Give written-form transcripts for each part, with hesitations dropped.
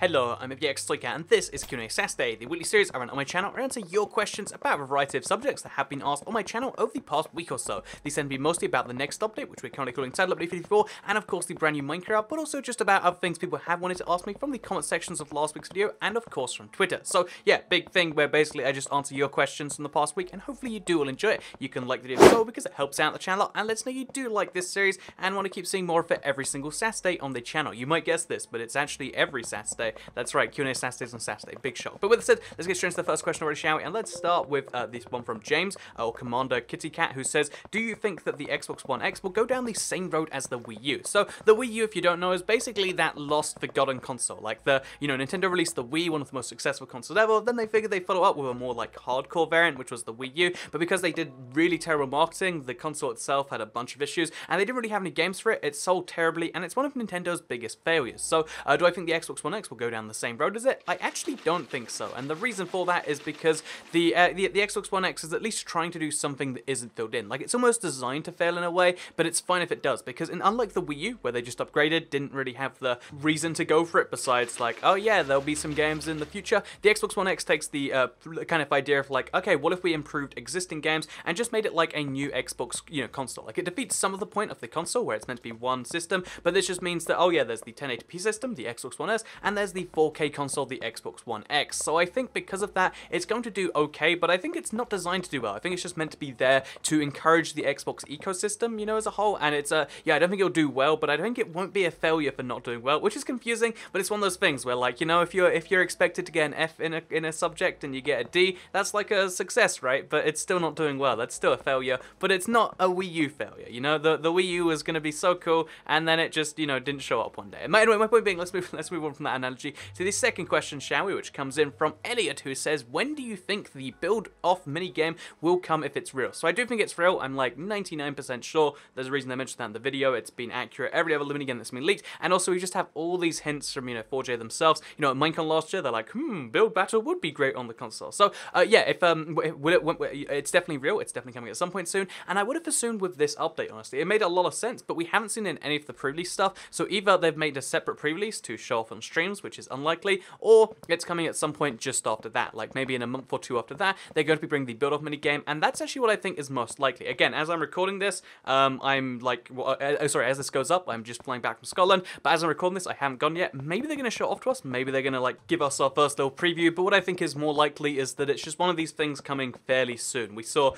Hello, I'm Elgato, and this is QnA Saturday, the weekly series I run on my channel where I answer your questions about a variety of subjects that have been asked on my channel over the past week or so. These tend to be mostly about the next update, which we're currently calling Title Update 54, and of course the brand new Minecraft, but also just about other things people have wanted to ask me from the comment sections of last week's video, and of course from Twitter. So yeah, big thing where basically I just answer your questions from the past week, and hopefully you do all enjoy it. You can like the video below because it helps out the channel, and lets us know you do like this series, and want to keep seeing more of it every single Saturday on the channel. You might guess this, but it's actually every Saturday. That's right, QnA Saturdays on Saturday. Big shock. But with that said, let's get straight into the first question already, shall we? And let's start with this one from James, or Commander Kitty Cat, who says, do you think that the Xbox One X will go down the same road as the Wii U? So the Wii U, if you don't know, is basically that lost, forgotten console. Like Nintendo released the Wii, one of the most successful consoles ever, then they figured they'd follow up with a more like hardcore variant, which was the Wii U, but because they did really terrible marketing, the console itself had a bunch of issues, and they didn't really have any games for it. It sold terribly, and it's one of Nintendo's biggest failures. So do I think the Xbox One X will go down the same road as it? I actually don't think so, and the reason for that is because the Xbox One X is at least trying to do something that isn't filled in. Like, it's almost designed to fail in a way, but it's fine if it does, because unlike the Wii U, where they just upgraded, didn't really have the reason to go for it besides like, oh yeah, there'll be some games in the future, the Xbox One X takes the kind of idea of like, okay, what if we improved existing games and just made it like a new Xbox, console? Like, it defeats some of the point of the console where it's meant to be one system, but this just means that, oh yeah, there's the 1080p system, the Xbox One S, and there's the 4K console, the Xbox One X. So I think because of that, it's going to do okay, but I think it's not designed to do well. I think it's just meant to be there to encourage the Xbox ecosystem, as a whole, and it's yeah, I don't think it'll do well, but I think it won't be a failure for not doing well, which is confusing, but it's one of those things where, like, if you're expected to get an F in a subject and you get a D, that's like a success, right? But it's still not doing well. That's still a failure, but it's not a Wii U failure. The Wii U was going to be so cool, and then it just didn't show up one day. Anyway, my point being, let's move on from that analogy to the second question, shall we? Which comes in from Elliot, who says, when do you think the build-off minigame will come if it's real? So I do think it's real. I'm like 99% sure. There's a reason I mentioned that in the video. It's been accurate. Every other minigame that's been leaked, and also we just have all these hints from 4J themselves. At Minecon last year, they're like, build battle would be great on the console. So yeah, if it's definitely real. It's definitely coming at some point soon, and I would have assumed with this update, honestly, it made a lot of sense, but we haven't seen it in any of the pre-release stuff. So either they've made a separate pre-release to show off on streams, which is unlikely, or it's coming at some point just after that, like maybe in a month or two after that, they're going to be bringing the build-off minigame, and that's actually what I think is most likely. Again, as I'm recording this, I'm like, sorry, as this goes up, I'm just flying back from Scotland, but as I'm recording this, I haven't gone yet. Maybe they're going to show it off to us, maybe they're going to like give us our first little preview, but what I think is more likely is that it's just one of these things coming fairly soon. We saw,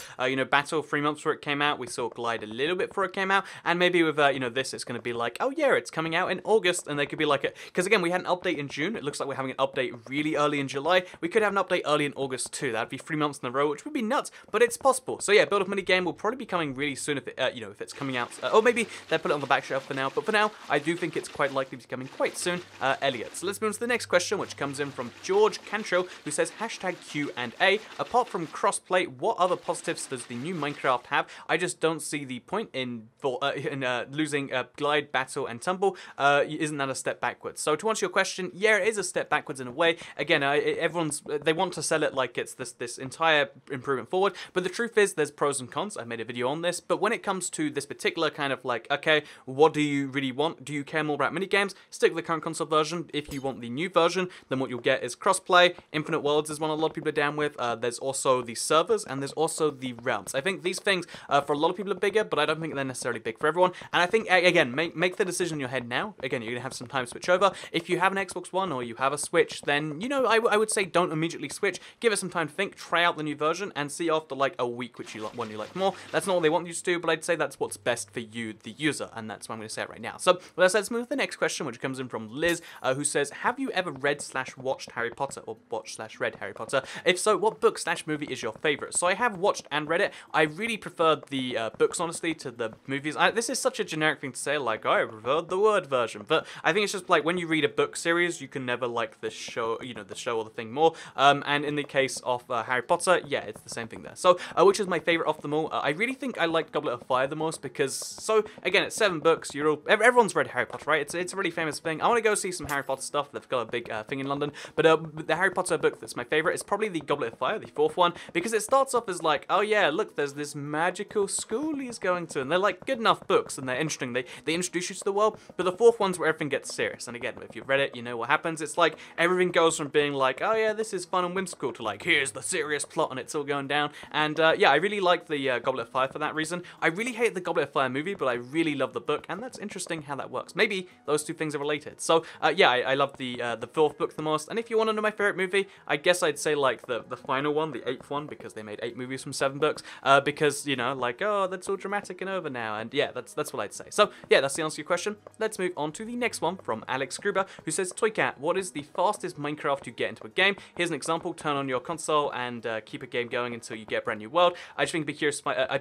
Battle 3 months before it came out, we saw Glide a little bit before it came out, and maybe with, this, it's going to be like, oh yeah, it's coming out in August, and they could be like, because again, we had an update in June, it looks like we're having an update really early in July, we could have an update early in August too. That'd be 3 months in a row, which would be nuts, but it's possible. So yeah, build-off minigame will probably be coming really soon if it, if it's coming out, or maybe they put it on the back shelf for now, but for now, I do think it's quite likely to be coming quite soon, Elliot. So let's move on to the next question, which comes in from George Cantrell, who says, hashtag QnA, apart from crossplay, what other positives does the new Minecraft have? I just don't see the point in losing Glide, Battle, and Tumble. Isn't that a step backwards? So to answer your question, yeah, it is a step backwards in a way. Again, they want to sell it like it's this entire improvement forward, but the truth is there's pros and cons. I made a video on this, but when it comes to this particular kind of like, okay, what do you really want? Do you care more about minigames? Stick with the current console version. If you want the new version, then what you'll get is crossplay. Infinite Worlds is one a lot of people are down with. There's also the servers, and there's also the realms. I think these things for a lot of people are bigger, but I don't think they're necessarily big for everyone. And I think, again, make the decision in your head now. Again, you're going to have some time to switch over. If you have an Xbox One or you have a Switch, then, I would say don't immediately switch. Give it some time to think, try out the new version, and see after like a week which one you like more. That's not what they want you to do, but I'd say that's what's best for you, the user, and that's what I'm going to say right now. So, with that said, let's move to the next question, which comes in from Liz, who says, have you ever read/watched Harry Potter, or watched/read Harry Potter? If so, what book/movie is your favorite? So I have watched and read it. I really preferred the books, honestly, to the movies. This is such a generic thing to say, like, I preferred the word version, but I think it's just like when you read a book series, you can never like the show, the show or the thing more. And in the case of Harry Potter, yeah, it's the same thing there. So, which is my favorite of them all? I really think I liked Goblet of Fire the most because, so again, it's 7 books. Everyone's read Harry Potter, right? It's a really famous thing. I want to go see some Harry Potter stuff. They've got a big thing in London, but the Harry Potter book that's my favorite is probably the Goblet of Fire, the 4th one, because it starts off as like, oh yeah, look, there's this magical school he's going to, and they're like good enough books, and they're interesting. They introduce you to the world, but the 4th one's where everything gets serious. And again, if you've read it, you know know what happens. It's like everything goes from being like, oh yeah, this is fun and whimsical, to like, here's the serious plot and it's all going down. And yeah, I really like the Goblet of Fire for that reason. I really hate the Goblet of Fire movie, but I really love the book, and that's interesting how that works. Maybe those two things are related. So yeah, I love the fourth book the most. And if you want to know my favorite movie, I guess I'd say like the final one, the 8th one, because they made 8 movies from 7 books. Because, you know, like, oh, that's all dramatic and over now. And yeah, that's what I'd say. So yeah, that's the answer to your question. Let's move on to the next one from Alex Gruber, who says, Toycat, what is the fastest Minecraft you get into a game? Here's an example. Turn on your console and keep a game going until you get a brand new world. I just think I'd be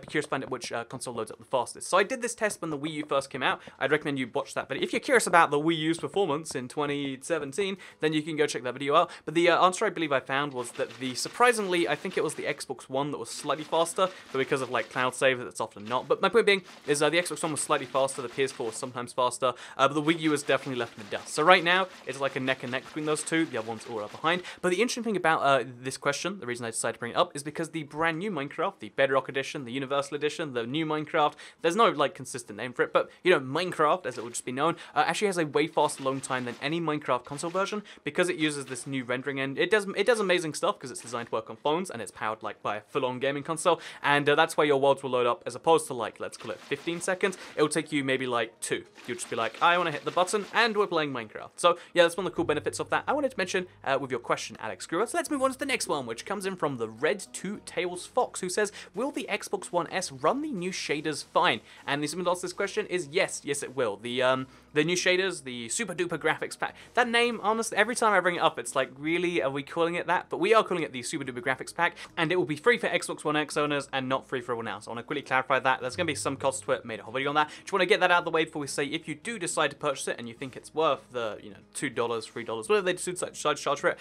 curious to find out which console loads up the fastest. So I did this test when the Wii U first came out. I'd recommend you watch that video. If you're curious about the Wii U's performance in 2017, then you can go check that video out. But the answer I believe I found was that surprisingly, I think it was the Xbox One that was slightly faster, but because of like cloud save, that's often not. But my point being is the Xbox One was slightly faster, the PS4 was sometimes faster, but the Wii U is definitely left in the dust. So right now, it's like a neck and neck between those two. The other one's all up behind. But the interesting thing about this question, the reason I decided to bring it up, is because the brand new Minecraft, the Bedrock Edition, the Universal Edition, the new Minecraft, there's no like consistent name for it, but you know, Minecraft, as it would just be known, actually has a way faster load time than any Minecraft console version, because it uses this new rendering engine. It does amazing stuff because it's designed to work on phones and it's powered like by a full-on gaming console, and that's why your worlds will load up as opposed to like, let's call it 15 seconds. It will take you maybe like 2. You'll just be like, I want to hit the button and we're playing Minecraft. So yeah, that's one of the cool benefits of that I wanted to mention with your question, Alex Gruber. So let's move on to the next one, which comes in from the Red Two Tails Fox, who says, will the Xbox One S run the new shaders fine? And the simple answer to this question is yes, it will. The new shaders, the super duper graphics pack. That name, honestly, every time I bring it up, it's like, really, are we calling it that? But we are calling it the super duper graphics pack, and it will be free for Xbox One X owners and not free for everyone else. I want to quickly clarify that. There's going to be some cost to it. Made a whole video on that. Just want to get that out of the way before we say, if you do decide to purchase it and you think it's worth the, you know, $2, $3, whatever they decide to charge for it,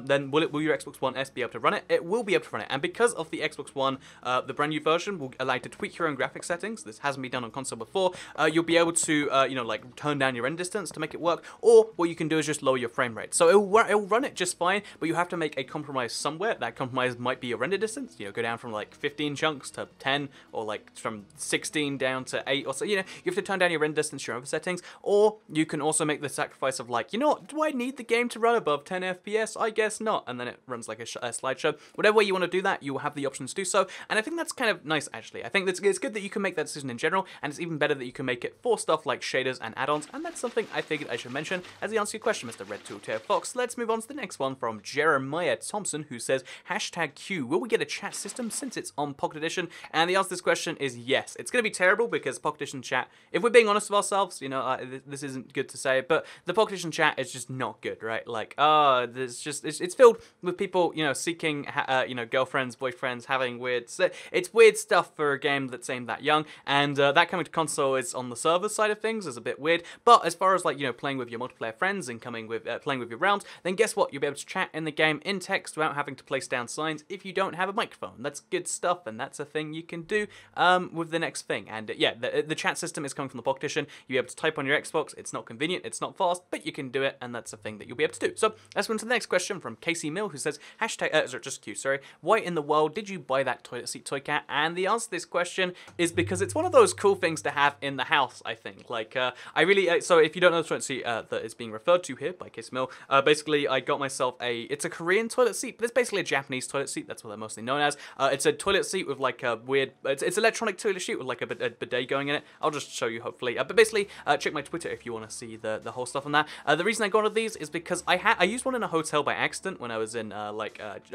then will your Xbox One S be able to run it? It will be able to run it, and because of the Xbox One, the brand new version will allow you to tweak your own graphics settings. This hasn't been done on console before. You'll be able to, you know, like turn down your render distance to make it work, or what you can do is just lower your frame rate. So it'll run it just fine, but you have to make a compromise somewhere. That compromise might be your render distance. You know, go down from like 15 chunks to 10, or like from 16 down to 8, or so. You know, you have to turn down your render distance, your other settings, or you can also make the sacrifice of like, you know what, do I need the game to run above 10 FPS? I guess not. And then it runs like a slideshow. Whatever way you want to do that, you will have the options to do so. And I think that's kind of nice, actually. I think it's good that you can make that decision in general, and it's even better that you can make it for stuff like shaders and add-ons, and that's something I figured I should mention as the answer to your question, Mr. Red Two-Tail Fox. Let's move on to the next one from Jeremiah Thompson, who says, #Q, will we get a chat system since it's on Pocket Edition? And the answer to this question is yes. It's going to be terrible because Pocket Edition chat, if we're being honest with ourselves, you know, this isn't good to say, but the Pocket Edition chat is just not good, right? Like, there's just, it's filled with people, you know, seeking, you know, girlfriends, boyfriends, having weird, it's weird stuff for a game that's aimed that young, and that coming to console is on the server side of things is a bit weird, but as far as like, you know, playing with your multiplayer friends and coming with, playing with your realms, then guess what? You'll be able to chat in the game in text without having to place down signs if you don't have a microphone. That's good stuff, and that's a thing you can do with the next thing. And yeah, the chat system is coming from the Pocket Edition. You'll be able to type on your Xbox. It's not convenient, it's not fast, but you can do it, and that's a thing that you'll be able to do. So let's go on to the next question from Casey Mill, who says, just Q, sorry, why in the world did you buy that toilet seat, Toycat? And the answer to this question is because it's one of those cool things to have in the house, I think. Like, I really, so if you don't know the toilet seat that is being referred to here by Casey Mill, basically I got myself it's a Korean toilet seat, but it's basically a Japanese toilet seat. That's what they're mostly known as. It's a toilet seat with like a weird, it's electronic toilet seat with like a bidet going in it. I'll just show you hopefully. But basically, check my Twitter if you want to see the whole stuff on that. The reason I got one of these is because I used one in a hotel by accident when I was in I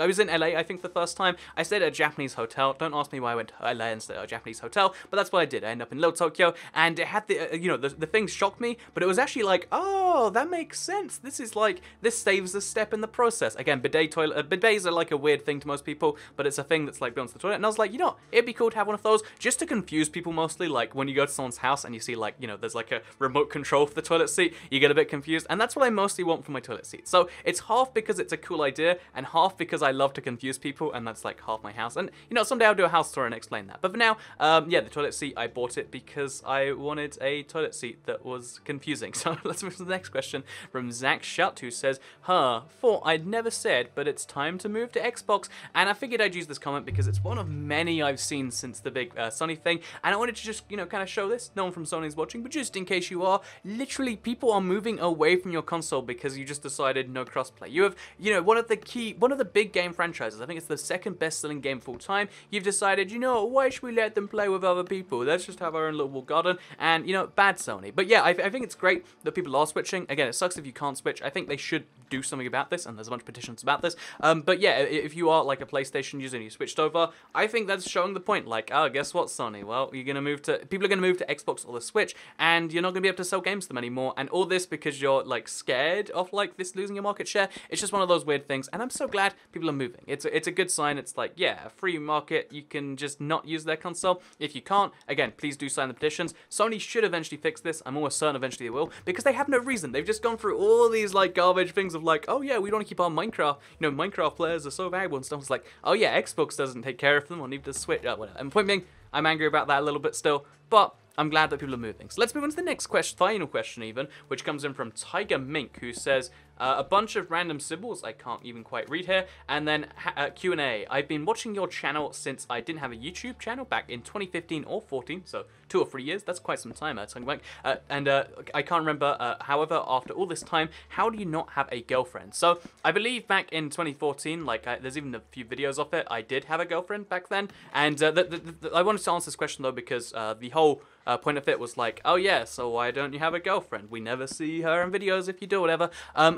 was in LA, I think, the first time. I stayed at a Japanese hotel. Don't ask me why I went to LA instead of a Japanese hotel, but that's what I did. I ended up in Little Tokyo, and it had the you know, the things shocked me, but it was actually like, oh, that makes sense. This is like, this saves a step in the process. Again, bidets are like a weird thing to most people, but it's a thing that's like built into the toilet. And I was like, you know, it'd be cool to have one of those just to confuse people mostly. Like when you go to someone's house and you see like, you know, there's like a remote control for the toilet seat, you get a bit confused. And that's what I mostly want from my toilet seat. So it's half because it's a cool idea and half because I love to confuse people, and that's like half my house. And you know, someday I'll do a house tour and explain that. But for now, yeah, the toilet seat, I bought it because I wanted a toilet seat that was confusing. So let's move to the next question from Zach Shutt, who says, thought I'd never said, but it's time to move to Xbox. And I figured I'd use this comment because it's one of many I've seen since the big Sony thing, and I wanted to just, you know, kind of show this. No one from Sony is watching, but just in case you are, literally people are moving away from your console because you just decided no crossplay. You have, you know, one of the big game franchises. I think it's the second best-selling game of all time. You've decided, you know, why should we let them play with other people? Let's just have our own little walled garden. And, you know, bad Sony. But yeah, I think it's great that people are switching. Again, it sucks if you can't switch. I think they should do something about this, and there's a bunch of petitions about this. But yeah, if you are like a PlayStation user and you switched over, I think that's showing the point. Like, oh, guess what, Sony? Well, people are gonna move to Xbox or the Switch, and you're not gonna be able to sell games to them anymore. And all this because you're like scared of like this losing your market share. It's just one of those weird things, and I'm so glad people are moving. It's a good sign. It's like, yeah, a free market. You can just not use their console. If you can't, again, please do sign the petitions. Sony should eventually fix this. I'm almost certain eventually they will, because they have no reason. They've just gone through all these like garbage things of like, oh yeah, we want to keep our Minecraft. You know, Minecraft players are so valuable and stuff. It's like, oh yeah, Xbox doesn't take care of them, or need to switch. Whatever. And point being, I'm angry about that a little bit still, but I'm glad that people are moving. So let's move on to the next question, final question even, which comes in from Tiger Mink, who says, a bunch of random symbols I can't even quite read here, and then QnA. I've been watching your channel since I didn't have a YouTube channel back in 2015 or 14, so 2 or 3 years. That's quite some time, Tiger Mink. And I can't remember, however, after all this time, how do you not have a girlfriend? So I believe back in 2014, like there's even a few videos of it, I did have a girlfriend back then, and I wanted to answer this question though because the whole point of it was like, oh yeah, so why don't you have a girlfriend? We never see her in videos if you do, whatever.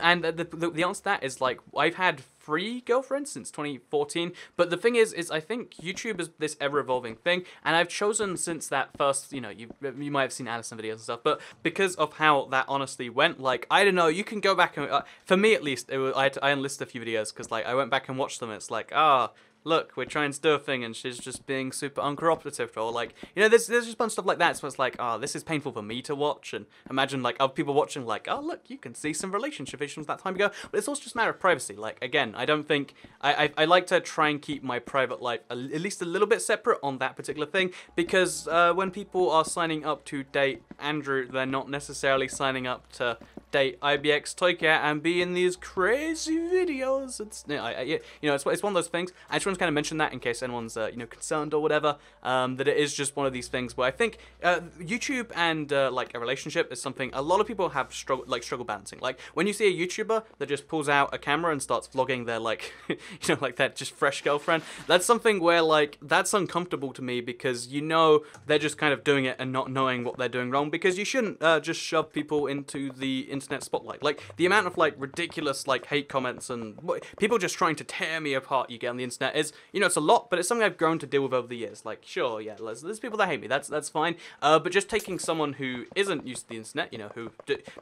And the answer to that is like, I've had 3 girlfriends since 2014, but the thing is I think YouTube is this ever-evolving thing, and I've chosen since that first, you know, you might have seen Addison videos and stuff, but because of how that honestly went, like, I don't know, you can go back and, for me at least, I unlisted a few videos, because like, I went back and watched them, it's like, look, we're trying to do a thing and she's just being super uncooperative, or like, you know, there's just a bunch of stuff like that, so it's like, this is painful for me to watch, and imagine like other people watching like, oh look, you can see some relationship issues that time ago, but it's also just a matter of privacy. Like, again, I don't think, I like to try and keep my private life at least a little bit separate on that particular thing, because when people are signing up to date Andrew, they're not necessarily signing up to date IBX Toycat and be in these crazy videos. It's, you know, it's one of those things. I just want to kind of mention that in case anyone's you know, concerned or whatever, that it is just one of these things where I think YouTube and like a relationship is something a lot of people have struggle balancing. Like when you see a YouTuber that just pulls out a camera and starts vlogging their like you know, like that just fresh girlfriend, that's something where like that's uncomfortable to me, because you know they're just kind of doing it and not knowing what they're doing wrong, because you shouldn't just shove people into the internet spotlight. Like the amount of like ridiculous like hate comments and people just trying to tear me apart you get on the internet is, you know, it's a lot, but it's something I've grown to deal with over the years. Like, sure, yeah, there's people that hate me, that's fine, but just taking someone who isn't used to the internet, you know, who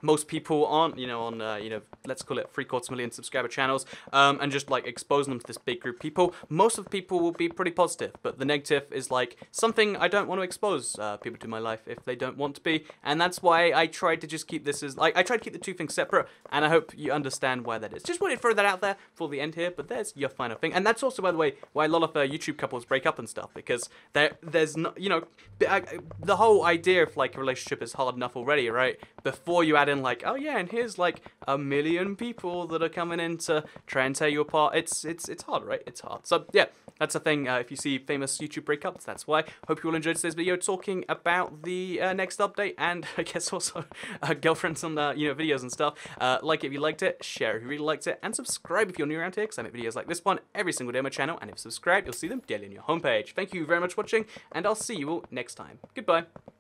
most people aren't, you know, on you know, let's call it 750,000 subscriber channels, and just like exposing them to this big group of people, most of the people will be pretty positive, but the negative is like something I don't want to expose people to in my life if they don't want to be, and that's why I tried to just keep this as, like, I tried to keep the two things separate, and I hope you understand why that is. Just wanted to throw that out there for the end here, but there's your final thing. And that's also, by the way, why a lot of YouTube couples break up and stuff, because there's not, you know, the whole idea of like a relationship is hard enough already, right? Before you add in like, oh yeah, and here's like 1 million people that are coming in to try and tear you apart. It's hard, right? It's hard. So yeah, that's the thing. If you see famous YouTube breakups, that's why. Hope you all enjoyed today's video talking about the next update, and I guess also girlfriends on you know, videos and stuff. Like it if you liked it, share if you really liked it, and subscribe if you're new around here, because I make videos like this one every single day on my channel, and if you subscribe, you'll see them daily on your homepage. Thank you very much for watching, and I'll see you all next time. Goodbye.